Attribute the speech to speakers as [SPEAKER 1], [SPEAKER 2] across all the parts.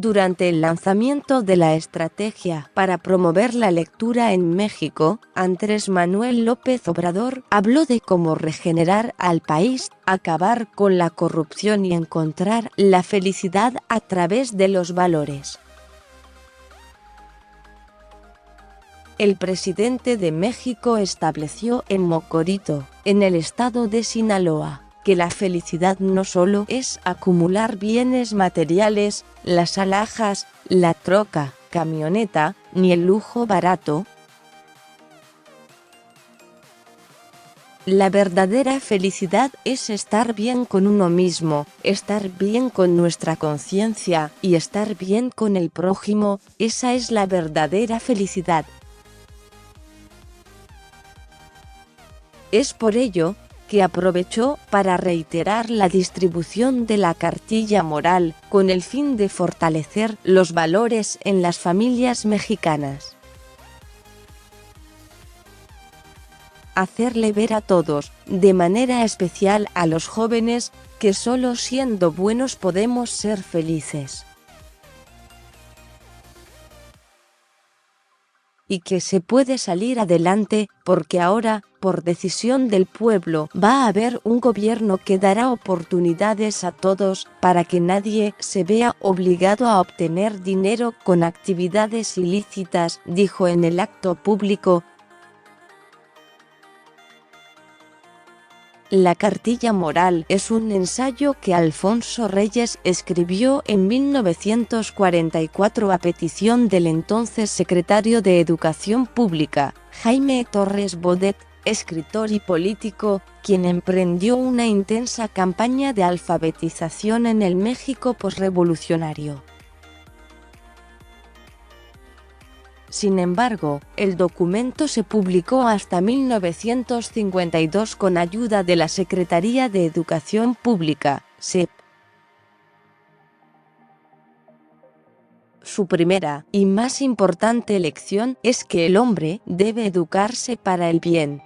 [SPEAKER 1] Durante el lanzamiento de la estrategia para promover la lectura en México, Andrés Manuel López Obrador habló de cómo regenerar al país, acabar con la corrupción y encontrar la felicidad a través de los valores. El presidente de México estableció en Mocorito, en el estado de Sinaloa, que la felicidad no solo es acumular bienes materiales, las alhajas, la troca, camioneta, ni el lujo barato. La verdadera felicidad es estar bien con uno mismo, estar bien con nuestra conciencia y estar bien con el prójimo. Esa es la verdadera felicidad. Es por ello que aprovechó para reiterar la distribución de la cartilla moral, con el fin de fortalecer los valores en las familias mexicanas. Hacerle ver a todos, de manera especial a los jóvenes, que solo siendo buenos podemos ser felices. Y que se puede salir adelante, porque ahora, por decisión del pueblo, va a haber un gobierno que dará oportunidades a todos, para que nadie se vea obligado a obtener dinero con actividades ilícitas, dijo en el acto público. La cartilla moral es un ensayo que Alfonso Reyes escribió en 1944 a petición del entonces secretario de Educación Pública, Jaime Torres Bodet, escritor y político, quien emprendió una intensa campaña de alfabetización en el México posrevolucionario. Sin embargo, el documento se publicó hasta 1952 con ayuda de la Secretaría de Educación Pública, SEP. Su primera y más importante lección es que el hombre debe educarse para el bien.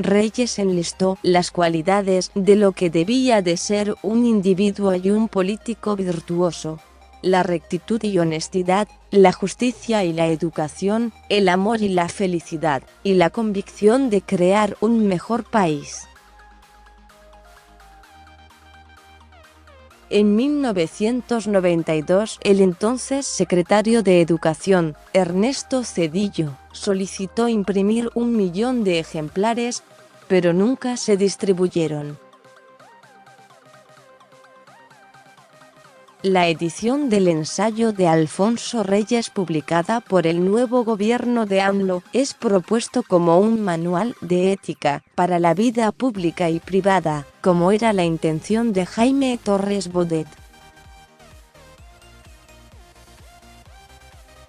[SPEAKER 1] Reyes enlistó las cualidades de lo que debía de ser un individuo y un político virtuoso: la rectitud y honestidad, la justicia y la educación, el amor y la felicidad, y la convicción de crear un mejor país. En 1992, el entonces secretario de Educación, Ernesto Zedillo, solicitó imprimir 1 millón de ejemplares, pero nunca se distribuyeron. La edición del ensayo de Alfonso Reyes, publicada por el nuevo gobierno de AMLO, es propuesto como un manual de ética para la vida pública y privada, como era la intención de Jaime Torres Bodet.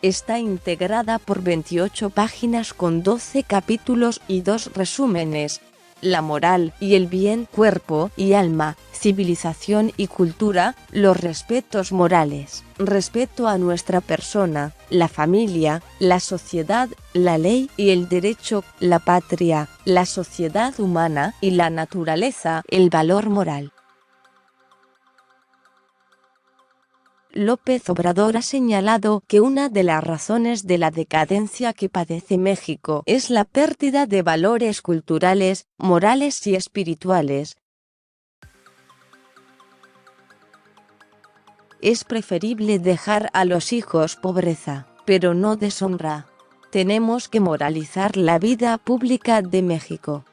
[SPEAKER 1] Está integrada por 28 páginas con 12 capítulos y 2 resúmenes: la moral y el bien, cuerpo y alma, civilización y cultura, los respetos morales, respeto a nuestra persona, la familia, la sociedad, la ley y el derecho, la patria, la sociedad humana y la naturaleza, el valor moral. López Obrador ha señalado que una de las razones de la decadencia que padece México es la pérdida de valores culturales, morales y espirituales. Es preferible dejar a los hijos pobreza, pero no deshonra. Tenemos que moralizar la vida pública de México.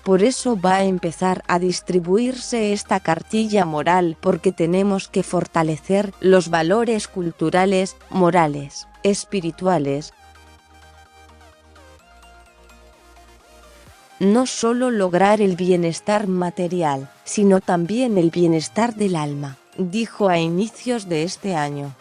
[SPEAKER 1] Por eso va a empezar a distribuirse esta cartilla moral, porque tenemos que fortalecer los valores culturales, morales, espirituales. No solo lograr el bienestar material, sino también el bienestar del alma, dijo a inicios de este año.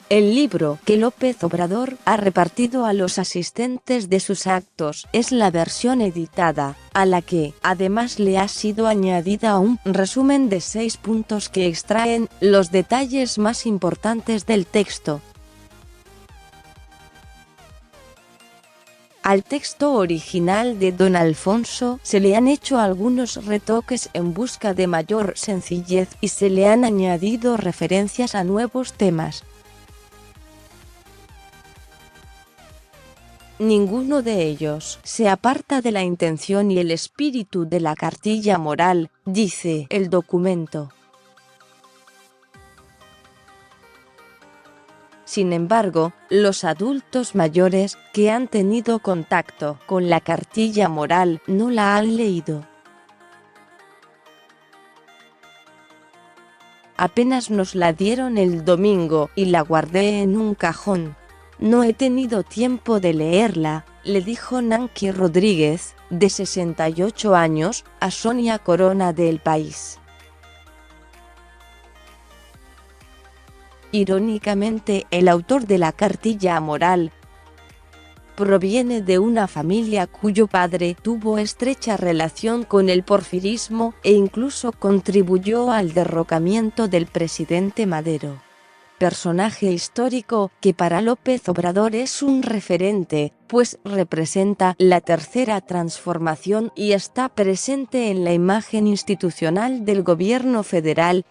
[SPEAKER 1] El libro que López Obrador ha repartido a los asistentes de sus actos es la versión editada, a la que, además, le ha sido añadida un resumen de 6 puntos que extraen los detalles más importantes del texto. Al texto original de Don Alfonso se le han hecho algunos retoques en busca de mayor sencillez y se le han añadido referencias a nuevos temas. Ninguno de ellos se aparta de la intención y el espíritu de la cartilla moral, dice el documento. Sin embargo, los adultos mayores que han tenido contacto con la cartilla moral no la han leído. Apenas nos la dieron el domingo y la guardé en un cajón. No he tenido tiempo de leerla, le dijo Nancy Rodríguez, de 68 años, a Sonia Corona de El País. Irónicamente, el autor de la cartilla moral proviene de una familia cuyo padre tuvo estrecha relación con el porfirismo e incluso contribuyó al derrocamiento del presidente Madero. Personaje histórico que para López Obrador es un referente, pues representa la tercera transformación y está presente en la imagen institucional del gobierno federal,